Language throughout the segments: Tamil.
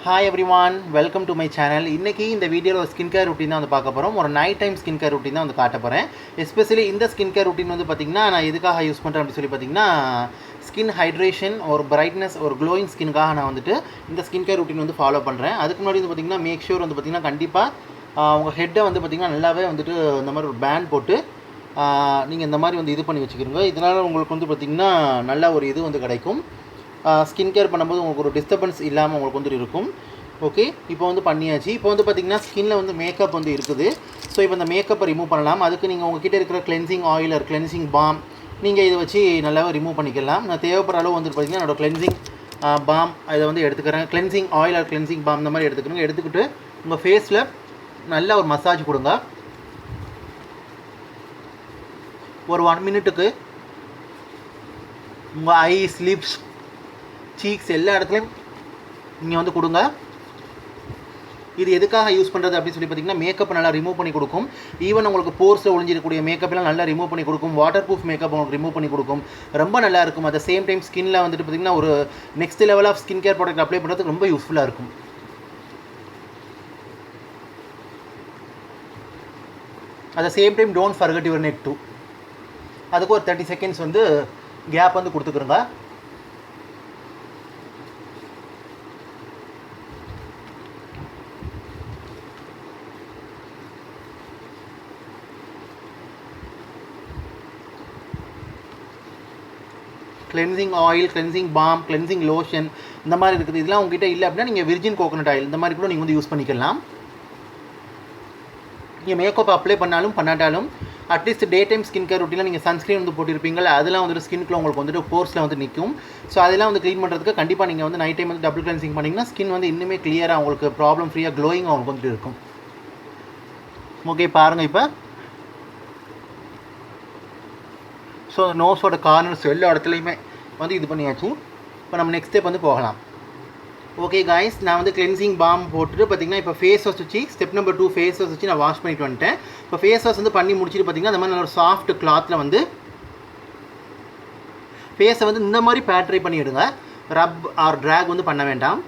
Hi everyone, welcome to my channel. இன்றைக்கி இந்த வீடியோவில் ஒரு ஸ்கின் கேர் ரூட்டின் தான் வந்து பார்க்க போகிறோம். ஒரு நைட் டைம் ஸ்கின் கேர் ரூட்டின் தான் வந்து காட்ட போகிறேன். எஸ்பெஷலி இந்த ஸ்கின் கேர் ரூட்டின் வந்து பார்த்திங்கன்னா நான் எதுக்காக யூஸ் பண்ணுறேன் அப்படின்னு சொல்லி பார்த்திங்கன்னா, ஸ்கின் ஹைட்ரேஷன், ஒரு பிரைட்னஸ், ஒரு க்ளோயிங் ஸ்கின்காக நான் வந்துட்டு இந்த ஸ்கின் கேர் ரூட்டின் வந்து ஃபாலோ பண்ணுறேன். அதுக்கு முன்னாடி வந்து பார்த்திங்கன்னா மேக் ஷூர் வந்து பார்த்திங்கன்னா கண்டிப்பாக உங்கள் ஹெட்டை வந்து பார்த்திங்கன்னா நல்லாவே வந்துட்டு இந்த மாதிரி ஒரு பேண்ட் போட்டு நீங்கள் இந்த மாதிரி வந்து இது பண்ணி வச்சுக்கிறோங்க. இதனால் உங்களுக்கு வந்து பார்த்திங்கன்னா நல்ல ஒரு இது வந்து கிடைக்கும். ஸ்கின் கேர் பண்ணும்போது உங்களுக்கு ஒரு டிஸ்டர்பன்ஸ் இல்லாமல் உங்களுக்கு வந்து இருக்கும். ஓகே, இப்போ வந்து பண்ணியாச்சு. இப்போ வந்து பார்த்திங்கன்னா ஸ்கின்னில் வந்து மேக்கப் வந்து இருக்குது. ஸோ இப்போ இந்த மேக்கப்பை ரிமூவ் பண்ணலாம். அதுக்கு நீங்கள் உங்ககிட்ட இருக்கிற கிளென்சிங் ஆயில் ஒரு கிளென்சிங் பாம் நீங்கள் இதை வச்சு நல்லாவே ரிமூவ் பண்ணிக்கலாம். நான் தேவைப்படுற அளவு வந்து பார்த்திங்கன்னா என்னோடய கிளென்சிங் பாம் இதை வந்து எடுத்துக்கிறேன். கிளென்சிங் ஆயில் ஒரு கிளென்சிங் பாம் இந்த மாதிரி எடுத்துக்கணுங்க. எடுத்துக்கிட்டு உங்கள் ஃபேஸில் நல்ல ஒரு மசாஜ் கொடுங்க. ஒரு 1 மினிட்டுக்கு உங்கள் ஐஸ், லிப்ஸ், சீக்ஸ் எல்லா இடத்துலையும் நீங்கள் வந்து கொடுங்க. இது எதுக்காக யூஸ் பண்ணுறது அப்படின்னு சொல்லி பார்த்தீங்கன்னா மேக்கப் நல்லா ரிமூவ் பண்ணி கொடுக்கும். ஈவன் உங்களுக்கு போர்ஸில் ஒழிஞ்சிருக்கக்கூடிய மேக்கப்லாம் நல்லா ரிமூவ் பண்ணி கொடுக்கும். வாட்டர் ப்ரூஃப் மேக்கப் உங்களுக்கு ரிமூவ் பண்ணி கொடுக்கும். ரொம்ப நல்லா இருக்கும். அட் த சேம் டைம் ஸ்கின்னில் வந்துட்டு பார்த்திங்கன்னா ஒரு next level of skin care product apply பண்ணுறதுக்கு ரொம்ப யூஸ்ஃபுல்லாக இருக்கும். At the same time don't forget your neck too. அதுக்கு ஒரு 30 செகண்ட்ஸ் வந்து கேப் வந்து கொடுத்துக்கிறோங்க. Cleansing oil, cleansing balm, cleansing lotion இந்த மாதிரி இருக்குது. இதெல்லாம் உங்ககிட்ட இல்லை அப்படின்னா நீங்கள் விர்ஜின் கோகோனட் ஆயில் இந்த மாதிரி கூட நீங்கள் வந்து யூஸ் பண்ணிக்கலாம். நீங்கள் மேக்கப் அப்ளை பண்ணாலும் பண்ணாட்டாலும் at least daytime skin care ரூட்டினில் நீங்கள் சன்ஸ்க்ரீன் வந்து போட்டிருப்பீங்களா, அதெல்லாம் வந்துட்டு ஸ்கின்க்குள்ள உங்களுக்கு வந்துட்டு போர்ஸில் வந்து நிற்கும். ஸோ அதெல்லாம் வந்து க்ளீன் பண்ணுறதுக்கு கண்டிப்பாக நீங்கள் வந்து நைட் டைம் வந்து டபுள் கிளென்சிங் பண்ணிங்கன்னா ஸ்கின் வந்து இன்னுமே கிளியராக உங்களுக்கு ப்ராப்ளம் ஃப்ரீயாக க்ளோயிங் உங்களுக்கு வந்துட்டு இருக்கும். ஓகே, பாருங்கள். இப்போ ஸோ நோஸோட கார்னர்ஸ் எல்லா இடத்துலையுமே வந்து இது பண்ணியாச்சு. இப்போ நம்ம நெக்ஸ்ட் ஸ்டெப் வந்து போகலாம். ஓகே காய்ஸ், நான் வந்து கிளென்சிங் பாம் போட்டுட்டு பார்த்திங்கன்னா இப்போ ஃபேஸ் வாஷ் வச்சு ஸ்டெப் நம்பர் 2 ஃபேஸ் வாஷ் வச்சு நான் வாஷ் பண்ணிட்டு வந்துட்டேன். இப்போ ஃபேஸ் வாஷ் வந்து பண்ணி முடிச்சுட்டு பார்த்திங்கன்னா இந்த மாதிரி நல்ல ஒரு சாஃப்ட் கிளாத்தில் வந்து ஃபேஸை வந்து இந்த மாதிரி பேட்ரை பண்ணிவிடுங்க. ரப் ஆர் ட்ராக் வந்து பண்ண வேண்டாம்.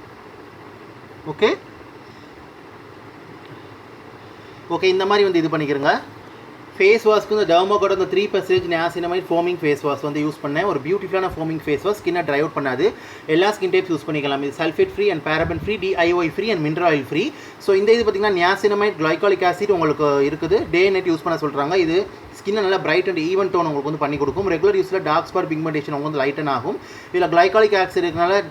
ஓகே ஓகே இந்த மாதிரி வந்து இது பண்ணிக்கிறங்க. ஃபேஸ் வாஷ்க்கு இந்த டெர்மோகோட இந்த 3% நியாசினமைட் ஃபோமிங் ஃபேஸ் வாஷ் வந்து யூஸ் பண்ணேன். ஒரு பியூட்டிஃபுல்லான ஃபோமிங் ஃபேஸ் வாஷ். ஸ்கின்னை ட்ரை அவுட் பண்ணாது. எல்லா ஸ்கின் டைப்ஸ் யூஸ் பண்ணிக்கலாம். இது sulphate free and paraben free, DIY free and mineral oil free. So இந்த இது பார்த்திங்கன்னா நியாசினமைட் கிளைகாலிக் ஆசிட் உங்களுக்கு இருக்குது. டே நைட் யூஸ் பண்ண சொல்கிறாங்க. இது ஸ்கின்னை நல்லா பிரைட் அண்ட் ஈவன் டோன் உங்களுக்கு வந்து பண்ணி கொடுக்கும். ரெகுலர் யூஸில் டார்க் ஸ்பாட் பிக்மெண்டேஷன் உங்களுக்கு வந்து லைட்டன் ஆகும். இதில் கிளைகாலிக் ஆசிட் இருக்கனால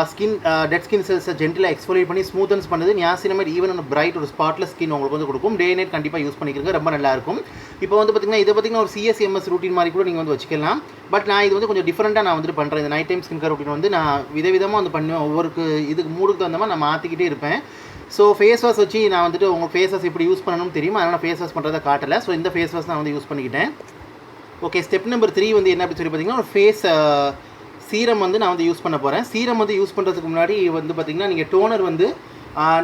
ஸ்கின் டெட் ஸ்கின் செல்ஸை ஜென்டிலாக எக்ஸ்ஃபோலியேட் பண்ணி ஸ்மூத்தன்ஸ் பண்ணுது. நியாசினமைட் ஈவன் ஒரு பிரைட் ஒரு ஸ்பாட்லெஸ் ஸ்கின் உங்களுக்கு வந்து கொடுக்கும். டே நைட் கண்டிப்பாக யூஸ் பண்ணிக்கிறங்க, ரொம்ப நல்லாயிருக்கும். இப்போ வந்து பார்த்திங்கன்னா இதை பார்த்திங்கன்னா ஒரு CSMS ரூட்டின் மாதிரி கூட நீங்கள் வந்து வச்சுக்கலாம். பட் நான் இது வந்து கொஞ்சம் டிஃப்ரெண்ட்டாக நான் வந்துட்டு பண்ணுறேன். இந்த நைட் டைம் ஸ்கின் கேர் ரூட்டின் வந்து நான் விதவிதமாக வந்து பண்ணுவேன். ஒவ்வொரு இதுக்கு மூடுக்கு தகுந்த மாதிரி நான் மாற்றிக்கிட்டே இருப்பேன். ஸோ ஃபேஸ் வாஷ் வச்சு நான் வந்துட்டு உங்கள் ஃபேஸ் வாஷ் இப்படி யூஸ் பண்ணணும்னு தெரியும். அதனால் ஃபேஸ் வாஷ் பண்ணுறதை காட்டலை. ஸோ இந்த ஃபேஸ் வாஷ் நான் வந்து யூஸ் பண்ணிக்கிட்டேன். ஓகே, ஸ்டெப் நம்பர் 3 வந்து என்ன அப்படின்னு சொல்லி பார்த்திங்கன்னா ஒரு ஃபேஸ் சீரம் வந்து நான் வந்து யூஸ் பண்ண போகிறேன். சீரம் வந்து யூஸ் பண்ணுறதுக்கு முன்னாடி வந்து பார்த்திங்கன்னா நீங்கள் டோனர் வந்து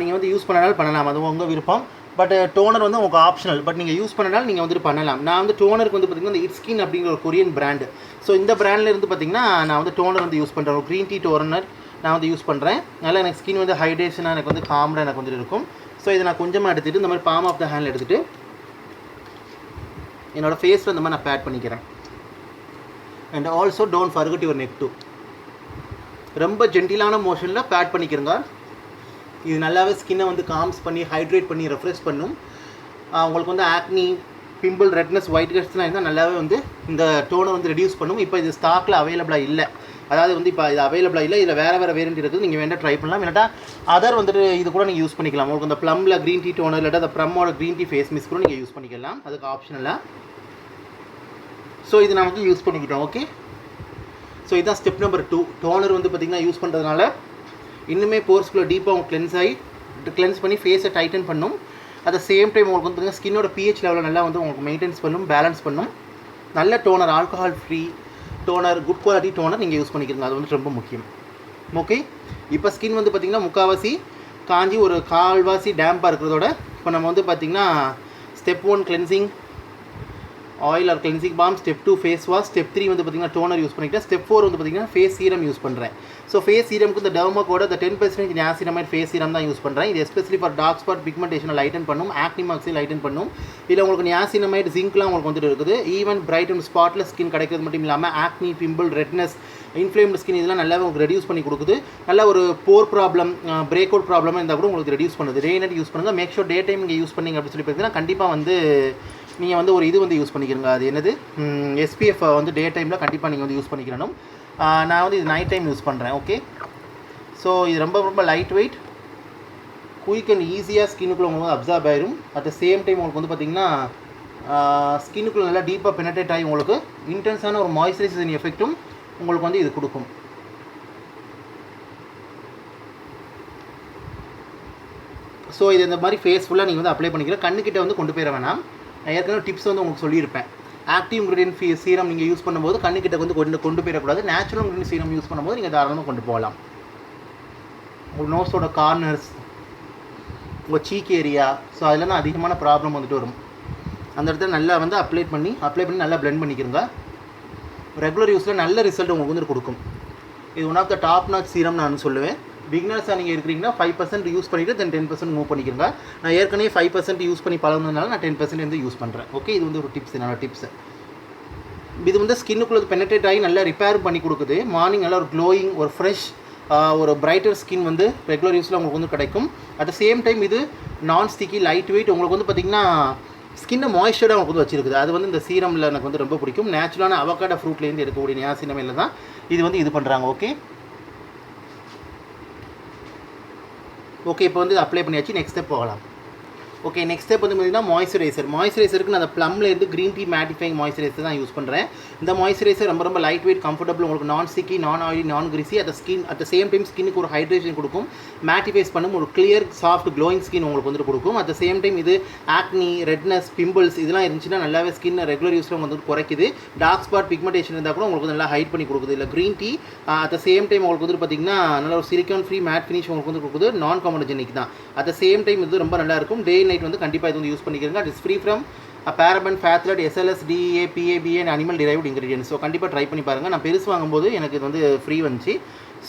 நீங்கள் வந்து யூஸ் பண்ணனாலும் பண்ணலாம், அது உங்கள் விருப்பம். பட் டோனர் வந்து உங்களுக்கு ஆப்ஷனல். பட் நீங்கள் யூஸ் பண்ணனாலும் நீங்கள் வந்துட்டு பண்ணலாம். நான் வந்து டோனருக்கு வந்து பார்த்திங்கன்னா இந்த இட்ஸ்கின் அப்படிங்கிற ஒரு கொரியன் பிராண்டு. ஸோ இந்த பிராண்டில் இருந்து பார்த்திங்கன்னா நான் வந்து டோனர் வந்து யூஸ் பண்ணுறேன். ஒரு க்ரீன் டீ டோனர் நான் வந்து யூஸ் பண்ணுறேன். அதனால் எனக்கு ஸ்கின் வந்து ஹைட்ரேஷனாக எனக்கு வந்து காம்டாக எனக்கு வந்துட்டு இருக்கும். ஸோ இதை நான் கொஞ்சமாக எடுத்துகிட்டு இந்த மாதிரி பாம் ஆஃப் த ஹேண்டில் எடுத்துகிட்டு என்னோடய ஃபேஸில் இந்த மாதிரி நான் பேட் பண்ணிக்கிறேன். And also don't forget your neck too. ரொம்ப ஜென்டிலான மோஷனில் பேட் பண்ணிக்கிறங்க. இது நல்லாவே ஸ்கின்னை வந்து காம்ஸ் பண்ணி ஹைட்ரேட் பண்ணி ரெஃப்ரெஷ் பண்ணும். உங்களுக்கு வந்து ஆக்னி, பிம்பிள், ரெட்னஸ், ஒயிட் ஹெட்ஸ்லாம் இருந்தால் நல்லாவே வந்து இந்த டோனை வந்து ரெடியூஸ் பண்ணும். இப்போ இது ஸ்டாக்கில் அவைலபிளாக இல்லை. அதாவது வந்து இப்போ இது அவைலபிளாக இல்லை. இதில் வேறு வேரியன்ட் இருக்குது. நீங்கள் வேண்டாம் ட்ரை பண்ணலாம். இல்லாட்டா அதர் வந்துட்டு இது கூட நீங்கள் யூஸ் பண்ணிக்கலாம். உங்களுக்கு இந்த ப்ளம்மில் க்ரீன் டீ டோனர் இல்லாட்டா அந்த ப்ளம்மோட க்ரீன் டீ ஃபேஸ் மிஸ் கூட நீங்கள் யூஸ் பண்ணிக்கலாம். அதுக்கு ஆப்ஷனலாக. ஸோ இது நான் வந்து யூஸ் பண்ணிக்கிட்டோம். ஓகே, ஸோ இதுதான் ஸ்டெப் நம்பர் 2. டோனர் வந்து பார்த்திங்கன்னா யூஸ் பண்ணுறதுனால இன்னுமே போர்ஸ்குள்ளே டீப்பாக உங்களுக்கு கிளென்ஸ் பண்ணி ஃபேஸை டைட்டன் பண்ணும். அட் த சேம் டைம் உங்களுக்கு வந்து பார்த்திங்கன்னா ஸ்கின்னோட pH லெவலில் நல்லா வந்து உங்களுக்கு மெயின்டைன்ஸ் பண்ணும், பேலன்ஸ் பண்ணும். நல்ல toner, alcohol free toner, good quality toner நீங்கள் யூஸ் பண்ணிக்கிறீங்க. அது வந்து ரொம்ப முக்கியம். ஓகே, இப்போ ஸ்கின் வந்து பார்த்திங்கன்னா முக்கால்வாசி காஞ்சி ஒரு கால்வாசி டேம்பாக இருக்கிறதோட இப்போ நம்ம வந்து பார்த்திங்கன்னா step 1 cleansing oil or cleansing balm. Step 2 face wash. Step 3 வந்து பார்த்தீங்கன்னா டோனர் யூஸ் பண்ணிக்கிட்டேன். ஸ்டெப் 4 வந்து பார்த்தீங்கன்னா ஃபேஸ் சீரம் யூஸ் பண்ணுறேன். ஸோ ஃபேஸ் சீரமுக்கு இந்த டெர்மாக்கோட இந்த 10% நியாசினமைட் ஃபேஸ் சீரம் தான் யூஸ் பண்ணுறேன். இது எஸ்பெஷலி ஃபார் டார்க் ஸ்பாட் பிக்மெண்டேஷனை லைட்டன் பண்ணும், ஆக்னி மார்க்ஸையும் லைட்டன் பண்ணும். இதில் உங்களுக்கு நியாசினமைட் ஜிங்க்லாம் உங்களுக்கு வந்துட்டு இருக்குது. Even bright and spotless skin கிடைக்கிறது மட்டும் இல்லாமல் acne, pimple, redness, inflamed skin இதெல்லாம் நல்லா உங்களுக்கு ரெடியூஸ் பண்ணி கொடுக்குது. நல்ல ஒரு pore problem, break out problem இருந்தால் கூட உங்களுக்கு ரெடியூஸ் பண்ணுது. டே நைட் யூஸ் பண்ணுங்கள். மேக் ஷோர் டே டைம் நீங்கள் யூஸ் பண்ணிங்க அப்படின்னு சொல்லி பார்த்தீங்கன்னா கண்டிப்பாக வந்து நீங்கள் வந்து ஒரு இது வந்து யூஸ் பண்ணிக்கிறீங்க. அது என்னது, SPF வந்து டே டைமில் கண்டிப்பாக நீங்கள் வந்து யூஸ் பண்ணிக்கிறணும். நான் வந்து இது நைட் டைம் யூஸ் பண்ணுறேன். ஓகே, ஸோ இது ரொம்ப ரொம்ப லைட் வெயிட், குயிக் அண்ட் ஈஸியாக ஸ்கின்னுக்குள்ளே உங்களுக்கு வந்து அப்சார்ப் ஆயிரும். அட் த சேம் டைம் உங்களுக்கு வந்து பார்த்திங்கன்னா ஸ்கின்னுக்குள்ளே நல்லா டீப்பாக பெனட்ரேட் ஆகி உங்களுக்கு இன்டென்ஸான ஒரு மாய்ஸ்சரைசேஷன் எஃபெக்ட்டும் உங்களுக்கு வந்து இது கொடுக்கும். ஸோ இது இந்த மாதிரி ஃபேஸ் ஃபுல்லாக நீங்கள் வந்து அப்ளை பண்ணிக்கிற கண்ணுக்கிட்ட வந்து கொண்டு போயிட வேணாம். நான் ஏற்கனவே டிப்ஸ் வந்து உங்களுக்கு சொல்லியிருப்பேன். ஆக்டிவ் இன்க்ரீடியன்ட் சீரம் நீங்கள் யூஸ் பண்ணும்போது கண்ணுக்கிட்ட வந்து கொண்டு போயிடக்கூடாது. நேச்சுரல் இன்க்ரீடியன்ட் சீரம் யூஸ் பண்ணும்போது நீங்கள் தாராளமாக கொண்டு போகலாம். உங்கள் நோஸோட கார்னர்ஸ், உங்கள் சீக் ஏரியா, ஸோ அதில் தான் அதிகமான ப்ராப்ளம் வந்துட்டு வரும். அந்த இடத்துல நல்லா வந்து அப்ளை பண்ணி நல்லா பிளெண்ட் பண்ணிக்கிறங்க. ரெகுலர் யூஸில் நல்ல ரிசல்ட் உங்களுக்கு வந்து கொடுக்கும். இது one of the top notch serum நான் சொல்லுவேன். பிகினர்ஸாக நீங்கள் இருக்கிறீங்கன்னா 5% யூஸ் பண்ணிவிட்டு தென் 10% மூவ் பண்ணிக்கிறங்க. நான் ஏற்கனவே 5% யூஸ் பண்ணி பழகுனதுனால நான் 10% வந்து யூஸ் பண்ணுறேன். ஓகே, இது வந்து ஒரு டிப்ஸ், என்னோட டிப்ஸ். இது வந்து ஸ்கின்னுக்குள்ளே பெனட்ரேட் ஆகி நல்லா ரிப்பேர் பண்ணி கொடுக்குது. மார்னிங் நல்லா ஒரு க்ளோயிங், ஒரு ஃப்ரெஷ், ஒரு பிரைட்டர் ஸ்கின் வந்து ரெகுலர் யூஸில் உங்களுக்கு வந்து கிடைக்கும். அட் த சேம் டைம் இது நான் ஸ்டிக்கி, லைட் வெயிட், உங்களுக்கு வந்து பார்த்திங்கன்னா ஸ்கின்னை மாய்ஸ்சர்டாக உங்களுக்கு வந்து வச்சிருக்குது. அது வந்து இந்த சீரமில் எனக்கு வந்து ரொம்ப பிடிக்கும். நேச்சுரலான அவகாடோ ஃப்ரூட்லேருந்து எடுக்கக்கூடிய நியாசினமையில் தான் இது வந்து இது பண்ணுறாங்க. ஓகே, இப்போ வந்து அப்ளை பண்ணியாச்சு. நெக்ஸ்ட் ஸ்டெப் போகலாம். ஓகே, நெக்ஸ்ட் ஸ்டெப் வந்து பார்த்தீங்கன்னா மாய்ஸ்சரைசருக்கு நான் அந்த ப்ளம்லேருந்து க்ரீன் டீ மேட்டிஃபைங் மாய்ஸ்சரைசர் தான் யூஸ் பண்ணுறேன். இந்த மாய்ஸ்சரைசர் ரொம்ப ரொம்ப லைட் வெயிட், கம்ஃபர்டபுள், உங்களுக்கு நான் ஸ்டிக்கி, நான் ஆயிலி, நான் கிரிசி, அட் த சேம் டைம் ஸ்கின்னுக்கு ஒரு ஹைட்ரேஷன் கொடுக்கும், மேட்டிஃபைஸ் பண்ணும், ஒரு கிளியர் சாஃப்ட் க்ளோயிங் ஸ்கின் உங்களுக்கு வந்துட்டு கொடுக்கும். அட் த சேம் டைம் இது ஆக்னி, ரெட்னஸ், பிம்பிள்ஸ் இதெல்லாம் இருந்துச்சுன்னா நல்லாவே ஸ்கின் ரெகுலர் யூஸில் உங்களுக்கு வந்து குறைக்குது. டார்க் ஸ்பாட் பிக்மெண்டேஷன் இருந்தால் கூட உங்களுக்கு வந்து நல்லா ஹைட் பண்ணி கொடுக்குது. இல்லை green tea at the same time உங்களுக்கு வந்து பார்த்திங்கன்னா நல்ல ஒரு சிலிக்கான் ஃப்ரீ மேட் ஃபினிஷ் உங்களுக்கு வந்து கொடுக்குது. நான் காமனஜெனிக் தான். அட் த சேம் டைம் இது ரொம்ப நல்லா இருக்கும். டே நைட் வந்து கண்டிப்பாக இது வந்து யூஸ் பண்ணிக்கிறீங்க. It is free from paraben, phthalate, SLS, DEA, PABA and animal derived ingredients. So கண்டிப்பாக ட்ரை பண்ணி பாருங்கள். நான் பெருசு வாங்கும்போது எனக்கு இது வந்து ஃப்ரீ வந்துச்சு.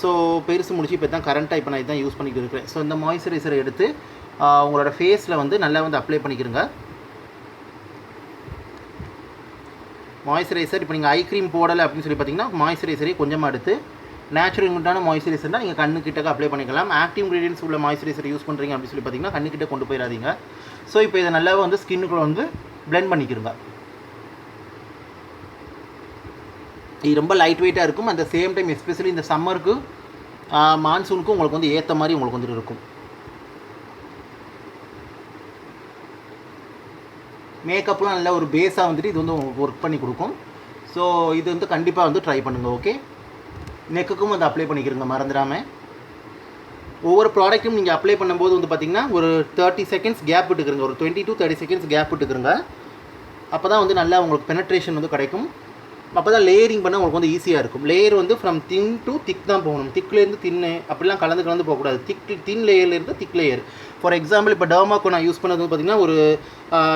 ஸோ பெருசு முடிச்சு இப்போ தான் கரண்ட்டாக இப்போ நான் இதுதான் யூஸ் பண்ணிக்கிட்டு இருக்கிறேன். ஸோ இந்த மாய்ஸ்சரைசரை எடுத்து உங்களோட ஃபேஸில் வந்து நல்லா வந்து அப்ளை பண்ணிக்கிறங்க. மாய்ஸ்சரைசர் இப்போ நீங்கள் ஐ க்ரீம் போடலை அப்படின்னு சொல்லி பார்த்தீங்கன்னா மாய்ஸ்சரைசரே கொஞ்சமாக எடுத்து நேச்சுரல் இன்க்ரீடியன்ட்டான மாய்ஸ்சரைசர்னால் நீங்கள் கண்ணுக்கிட்ட அப்ளை பண்ணிக்கலாம். ஆக்டிவ் இன்க்ரீடியன்ஸ் உள்ள மாய்ஸ்சரைசர் யூஸ் பண்ணுறீங்க அப்படின்னு சொல்லி பார்த்தீங்கன்னா கண்ணுக்கிட்ட கொண்டு போயிடாதீங்க. ஸோ இப்போ இதை நல்லாவே வந்து ஸ்கின்னுக்குள்ள வந்து பிளெண்ட் பண்ணிக்கிறங்க. இது ரொம்ப லைட் வெயிட்டாக இருக்கும். அந்த சேம் டைம் எஸ்பெஷலி இந்த சம்மருக்கு, மான்சூனுக்கு உங்களுக்கு வந்து ஏற்ற மாதிரி உங்களுக்கு வந்துட்டு இருக்கும். மேக்கப்லாம் நல்ல ஒரு பேஸாக வந்துட்டு இது வந்து உங்களுக்கு ஒர்க் பண்ணி கொடுக்கும். ஸோ இது வந்து கண்டிப்பாக வந்து ட்ரை பண்ணுங்கள். ஓகே, நெக்குக்கும் வந்து அப்ளை பண்ணிக்கிறங்க மறந்துடாமல். ஒவ்வொரு ப்ராடக்ட்டும் நீங்கள் அப்ளை பண்ணும்போது வந்து பார்த்திங்கன்னா ஒரு 30 செகண்ட்ஸ் கேப் விட்டுக்கிறங்க. ஒரு 20 to 30 செகண்ட்ஸ் கேப் விட்டுக்கிறங்க. அப்போ தான் வந்து நல்லா உங்களுக்கு பெனட்ரேஷன் வந்து கிடைக்கும். அப்போ தான் லேயரிங் பண்ண உங்களுக்கு வந்து ஈஸியாக இருக்கும். லேயர் வந்து ஃப்ரம் தின் டு திக் தான் போகணும். திக்லேருந்து தின்னு அப்படிலாம் கலந்து போகக்கூடாது. தின் லேயர்லேருந்து திக் லேயர். ஃபார் எக்ஸாம்பிள் இப்போ டர்மாக்கோ நான் யூஸ் பண்ணது வந்து பார்த்திங்கன்னா ஒரு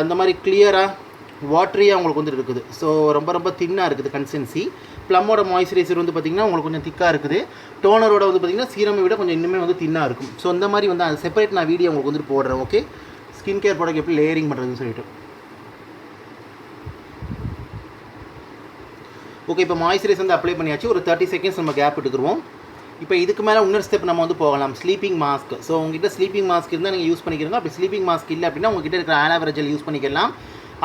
இந்த மாதிரி கிளியராக வாட்டரியாக உங்களுக்கு வந்து இருக்குது. ஸோ ரொம்ப ரொம்ப தின்னாக இருக்குது கன்சிஸ்டன்சி. ப்ளம்மோட மாய்ஸ்சரைசர் வந்து பார்த்திங்கன்னா உங்களுக்கு கொஞ்சம் திக்காக இருக்குது. டோனரோட வந்து பார்த்திங்கன்னா சீரமை விட கொஞ்சம் இன்னுமே வந்து தின்னாக இருக்கும். ஸோ இந்த மாதிரி வந்து அது செப்பரேட் நான் வீடியோ உங்களுக்கு வந்துட்டு போடுறேன். ஓகே, ஸ்கின் கேர் ப்ராடக்ட் எப்படி லேயரிங் பண்ணுறதுன்னு சொல்லிட்டு. ஓகே, இப்போ மாய்ஸ்சரைசர் வந்து அப்ளை பண்ணியாச்சு. ஒரு 30 செகண்ட்ஸ் நம்ம கேப் விட்டுக்குருவோம். இப்போ இதுக்கு மேலே இன்னொரு ஸ்டெப் நம்ம வந்து போகலாம். Sleeping mask. ஸோ உங்ககிட்ட ஸ்லீப்பிங் மாஸ்க் இருந்தால் நீங்கள் யூஸ் பண்ணிக்கிறீங்க. அப்படி ஸ்லீப்பிங் மாஸ்க் இல்லை அப்படின்னா உங்ககிட்ட இருக்கிற ஆலோவேரா ஜெல் யூஸ் பண்ணிக்கலாம்.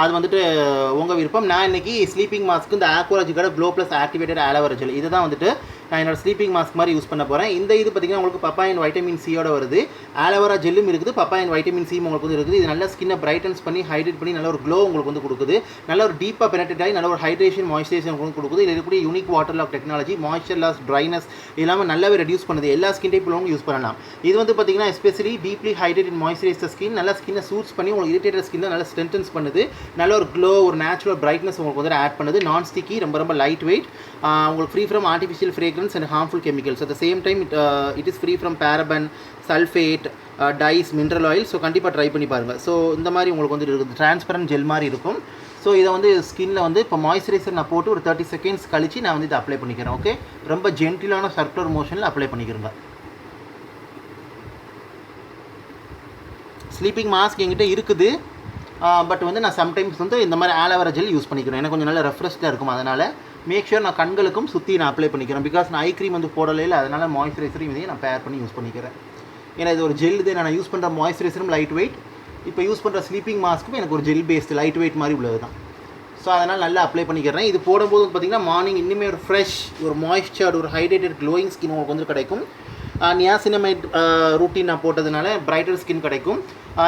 அது வந்துட்டு உங்கள் விருப்பம். நான் இன்றைக்கி ஸ்லீப்பிங் மாஸ்க்கு இந்த ஆக்வாலஜிக்கோட glow plus activated aloe vera gel இதை தான் வந்துட்டு நான் என்னோட ஸ்லீப்பிங் மாஸ்க் மாதிரி யூஸ் பண்ண போகிறேன். இந்த இது பார்த்திங்கன்னா உங்களுக்கு பப்பாயின் வைட்டமின் சியோட வருது. ஆலோவேரா ஜெல்லும் இருக்குது, பப்பாயின் வைட்டமின் சி உங்களுக்கு வந்து இருக்குது. இது நல்லா ஸ்கின்னை பிரைட்டன்ஸ் பண்ணி ஹைட்ரேட் பண்ணி நல்ல ஒரு க்ளோ உங்களுக்கு வந்து கொடுக்குது. நல்ல ஒரு டீப்பாக பெனட்ரேட் ஆகி நல்ல ஒரு ஹைட்ரேஷன் மாய்ஸ்சரைசேஷன் உங்களுக்கு கொடுக்குது. இதில் இருக்கக்கூடிய unique water lock technology moisture loss, dryness இல்லாமல் நல்லாவே ரெடியூஸ் பண்ணுது. எல்லா ஸ்கின் டைப் உள்ளவங்க யூஸ் பண்ணலாம். இது வந்து பார்த்திங்கன்னா especially deeply hydrated moisturiser skin நல்லா ஸ்கின்னை சூட்ஸ் பண்ணி உங்களுக்கு இரிட்டேட்டட் ஸ்கின்னை நல்லா ஸ்ட்ரென்தன்ஸ் பண்ணுது. நல்ல ஒரு க்ளோ, ஒரு நேச்சுரல் பிரைட்னஸ் உங்களுக்கு வந்து ஆட் பண்ணுது. நான் ஸ்டிக்கி, ரொம்ப ரொம்ப லைட் வெயிட், உங்களுக்கு free from artificial fragrance and harmful chemicals. At the same time it is free from paraben, sulphate, dyes, mineral oil. So கண்டிப்பாக ட்ரை பண்ணி பாருங்கள். ஸோ இந்த மாதிரி உங்களுக்கு வந்து இருக்குது. டிரான்ஸ்பரண்ட் ஜெல் மாதிரி இருக்கும். ஸோ இதை வந்து ஸ்கின்னில் வந்து இப்போ மாய்ஸ்சரைசர் நான் போட்டு ஒரு 30 செகண்ட்ஸ் கழித்து நான் வந்து இதை அப்ளை பண்ணிக்கிறேன். ஓகே, ரொம்ப ஜென்டிலான சர்க்குலர் மோஷனில் அப்ளை பண்ணிக்கிறேங்க. ஸ்லீப்பிங் மாஸ்க் என்கிட்ட இருக்குது, பட் வந்து நான் சம்டைம்ஸ் வந்து இந்த மாதிரி ஆலோவேரா ஜெல் யூஸ் பண்ணிக்கிறேன். எனக்கு கொஞ்சம் நல்லா ரெஃப்ரெஷ்டாக இருக்கும். அதனால் மேக் ஷூர் நான் கண்களுக்கும் சுற்றி நான் அப்ளை பண்ணிக்கிறேன். பிகாஸ் நான் ஐ க்ரீம் வந்து போடலை, அதனால் மாய்ஸ்சரைசரையும் இதையும் நான் பேர் பண்ணி யூஸ் பண்ணிக்கிறேன். ஏன்னா இது ஒரு ஜெல் இது. நான் யூஸ் பண்ணுற மாய்ஸ்சரைசரும் லைட் வெயிட், இப்போ யூஸ் பண்ணுற ஸ்லீப்பிங் மாஸ்க்கும் எனக்கு ஒரு ஜெல் பேஸ்டு லைட் வெயிட் மாதிரி உள்ளது தான். ஸோ அதனால் நல்லா அப்ளை பண்ணிக்கிறேன். இது போடும்போது பார்த்திங்கன்னா மார்னிங் இன்னுமே ஒரு ஃப்ரெஷ், ஒரு மாய்ஸ்சர்டு, ஒரு ஹைட்ரேட்டட் க்ளோயிங் ஸ்கின் உங்களுக்கு வந்து கிடைக்கும். நியாசினமைட் ரூட்டீன் நான் போட்டதுனால பிரைட்டர் ஸ்கின் கிடைக்கும்.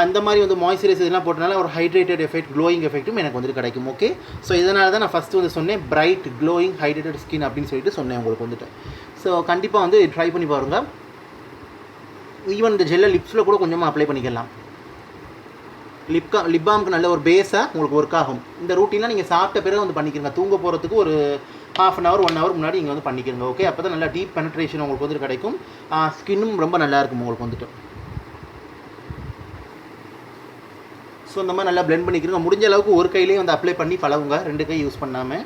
இந்த மாதிரி வந்து மாய்ஸ்சரைசர்லாம் போட்டதுனால ஒரு ஹைட்ரேட்டட் எஃபெக்ட், க்ளோயிங் எஃபெக்ட்டும் எனக்கு வந்துட்டு கிடைக்கும். ஓகே, ஸோ இதனால தான் நான் ஃபஸ்ட்டு வந்து சொன்னேன் பிரைட் க்ளோயிங் ஹைட்ரேட்டட் ஸ்கின் அப்படின்னு சொல்லிட்டு சொன்னேன் உங்களுக்கு வந்துட்டு. ஸோ கண்டிப்பாக வந்து ட்ரை பண்ணி பாருங்கள். ஈவன் இந்த ஜெல்லை லிப்ஸில் கூட கொஞ்சமாக அப்ளை பண்ணிக்கலாம். லிப் பாம்க்கு நல்ல ஒரு பேஸாக உங்களுக்கு ஒர்க் ஆகும். இந்த ரூட்டீன்லாம் நீங்கள் சாப்பிட்ட பிறகு வந்து பண்ணிக்கிறங்க. தூங்க போகிறதுக்கு ஒரு ½ அன் ஹவர் 1 ஹவர் முன்னாடி நீங்கள் வந்து பண்ணிக்கிறங்க. ஓகே, அப்போ தான் நல்லா டீப் பெனட்ரேஷன் உங்களுக்கு வந்துட்டு கிடைக்கும். ஸ்கின்னும் ரொம்ப நல்லாயிருக்கும் உங்களுக்கு வந்துட்டு. ஸோ இந்த மாதிரி நல்லா பிளெண்ட் பண்ணிக்கிறங்க. முடிஞ்ச அளவுக்கு ஒரு கையிலேயே வந்து அப்ளை பண்ணி பழகுங்க, 2 கை யூஸ் பண்ணாமல்.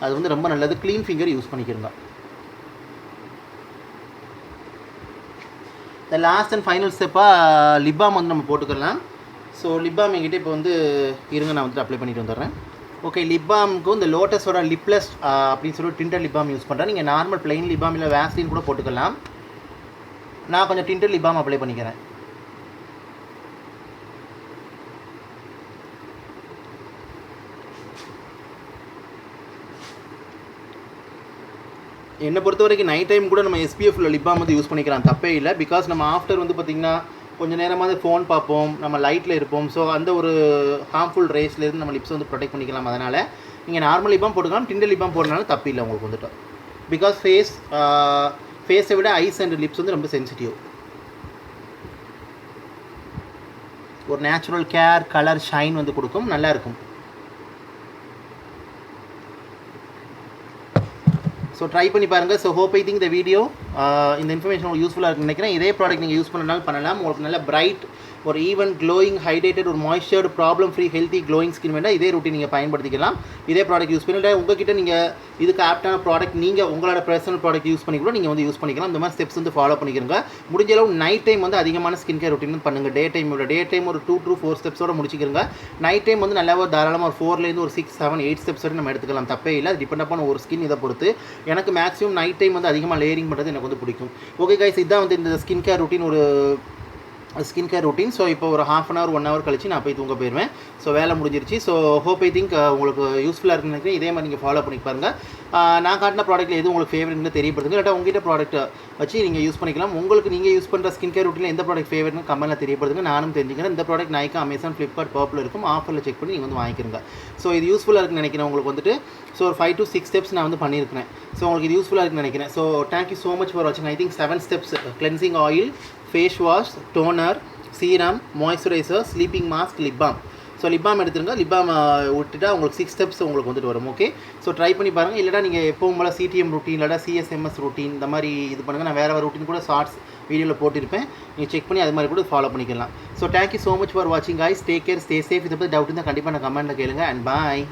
அது வந்து ரொம்ப நல்லது. க்ளீன் ஃபிங்கர் யூஸ் பண்ணிக்கிறங்க. இந்த லாஸ்ட் அண்ட் ஃபைனல் ஸ்டெப்பாக லிப் பாம் வந்து நம்ம போட்டுக்கலாம். ஸோ லிப் பாம் என்கிட்ட இப்போ வந்து இருங்க, நான் வந்துட்டு அப்ளை பண்ணிட்டு வந்துடுறேன். ஓகே, லிப் பாமுக்கு இந்த லோட்டஸோட லிப்லெஸ் அப்படின்னு சொல்லி டிண்டர் லிப் பாம் யூஸ் பண்ணுறேன். நீங்கள் நார்மல் பிளெயின் லிப் பாம் இல்லை வேஸ்லின் கூட போட்டுக்கலாம். நான் கொஞ்சம் டிண்டர் லிப் பாம் அப்ளை பண்ணிக்கிறேன். என்னை பொறுத்த வரைக்கும் நைட் டைம் கூட நம்ம SPF உள்ள லிப் பாம் வந்து யூஸ் பண்ணிக்கலாம், தப்பே இல்லை. பிகாஸ் நம்ம ஆஃப்டர் வந்து பார்த்திங்கன்னா கொஞ்சம் நேரமாக ஃபோன் பார்ப்போம், நம்ம லைட்டில் இருப்போம். ஸோ அந்த ஒரு ஹார்ம்ஃபுல் ரேஸ்லேருந்து நம்ம லிப்ஸ் வந்து ப்ரொடெக்ட் பண்ணிக்கலாம். அதனால் நீங்கள் நார்மல் லிப் பாம் போட்டுக்கலாம், டிண்டர் லிப் பாம் போடுறதுனால தப்பு இல்லை உங்களுக்கு வந்துட்டு. பிகாஸ் ஃபேஸை விட ஐஸ் அண்ட் லிப்ஸ் வந்து ரொம்ப சென்சிட்டிவ். ஒரு நேச்சுரல் கேர், கலர், ஷைன் வந்து கொடுக்கும், நல்லாயிருக்கும். ஸோ ட்ரை பண்ணி பாருங்கள். ஸோ ஹோப் ஐ திங்க் இந்த வீடியோ, இந்த இன்ஃபர்மேஷன் உங்களுக்கு யூஸ்ஃபுல்லாக இருக்குன்னு நினைக்கிறேன். இதே ப்ராடக்ட் நீங்கள் யூஸ் பண்ணனாலும் பண்ணலாம். உங்களுக்கு நல்ல பிரைட், ஒரு ஈவன் க்ளோயிங், ஹைட்ரேட்டட், ஒரு moisturised, problem free, healthy glowing skin வேண்டாம், இதே ரூட்டீன் நீங்கள் பயன்படுத்திக்கலாம். இதே ப்ராடக்ட் யூஸ் பண்ணிட்டு உங்ககிட்ட நீங்கள் இதுக்கு ஆப்டான ப்ராடக்ட் நீங்கள் உங்களோட பர்சனல் ப்ராடக்ட் யூஸ் பண்ணி கூட நீங்கள் வந்து யூஸ் பண்ணிக்கலாம். இந்த மாதிரி ஸ்டெப்ஸ் வந்து ஃபாலோ பண்ணிக்கிறங்க. முடிஞ்ச அளவு நைட் டைம் வந்து அதிகமான ஸ்கின் கேர் ரூட்டீன் பண்ணுங்கள். டே டைம் ஒரு 2 to 4 ஸ்டெப்ஸோட முடிச்சிக்கிறங்க. நைட் டைம் வந்து நல்லா தாராளமாக ஒரு 4லேருந்து ஒரு 6, 7, 8 ஸ்டெப்ஸ் வரை நம்ம எடுத்துக்கலாம், தப்பே இல்லை. டிபெண்ட் அப்பான ஒரு ஸ்கின் இதை பொறுத்து. எனக்கு மேக்ஸிமம் நைட் டைம் வந்து அதிகமாக லேயரிங் பண்ணுறது எனக்கு வந்து பிடிக்கும். ஓகே கைஸ், இதுதான் வந்து இந்த ஸ்கின் கேர் ரூட்டீன், ஒரு ஸ்கின் கேர் ரூட்டீன். ஸோ இப்போ ஒரு ½ அன் ஹவர் 1 ஹவர் கழிச்சு நான் போய் தூங்க போயிடுவேன். ஸோ வேலை முடிஞ்சிருச்சு. ஸோ ஹோப் ஐ திங்க் உங்களுக்கு யூஸ்ஃபுல்லாக இருக்குன்னு நினைக்கிறேன். இதே மாதிரி நீங்கள் ஃபாலோ பண்ணி பாருங்கள். நான் காட்டின ப்ராடக்ட்டில் எது உங்களுக்கு ஃபேவரட்னு தெரியப்படுத்துங்க. இல்லாட்டா உங்கள்கிட்ட ப்ராடக்ட் வச்சு நீங்கள் யூஸ் பண்ணிக்கலாம். உங்களுக்கு நீங்கள் யூஸ் பண்ணுற ஸ்கின் கேர் ரூட்டீனில் எந்த ப்ராடக்ட் ஃபேவரட்னு கமெண்ட்டில் தெரியப்படுத்துங்க, நானும் தெரிஞ்சுக்கிறேன். இந்த product Nykaa, Amazon, Flipkart, purple இருக்கும், ஆஃபரில் செக் பண்ணி நீங்கள் வந்து வாங்கிக்கிறங்க. ஸோ இது யூஸ்ஃபுல்லாக இருக்குன்னு நினைக்கிறேன் உங்களுக்கு வந்துட்டு. ஸோ ஒரு 5 to 6 ஸ்டெப்ஸ் நான் வந்து பண்ணியிருக்கிறேன். ஸோ உங்களுக்கு இது யூஸ்ஃபுல்லாக இருக்குன்னு நினைக்கிறேன். So thank you so much for வாட்சிங். I think 7 steps: cleansing oil, face wash, toner, serum, moisturiser, sleeping mask, lip balm. So lip balm எடுத்துருங்க. லிப் பாம் விட்டுட்டா உங்களுக்கு 6 ஸ்டெப்ஸ் உங்களுக்கு வந்துட்டு வரும். ஓகே, ஸோ ட்ரை பண்ணி பாருங்கள். இல்லைனா நீங்கள் எப்பவும் போல் CTM ரூட்டீன், இல்லாட்டா CSMS ரூட்டீன், இந்த மாதிரி இது பண்ணுங்கள். நான் வேறு ரூட்டீன் கூட ஷார்ட்ஸ் வீடியோவில் போட்டிருப்பேன், நீங்கள் செக் பண்ணி அது மாதிரி கூட ஃபாலோ பண்ணிக்கலாம். So thank you so much for வாட்சிங் guys. Take care, stay safe. இதை பற்றி டவுட் இருந்தால் கண்டிப்பாக நான் கமெண்ட்டில் கேளுங்க. அண்ட் பாய்.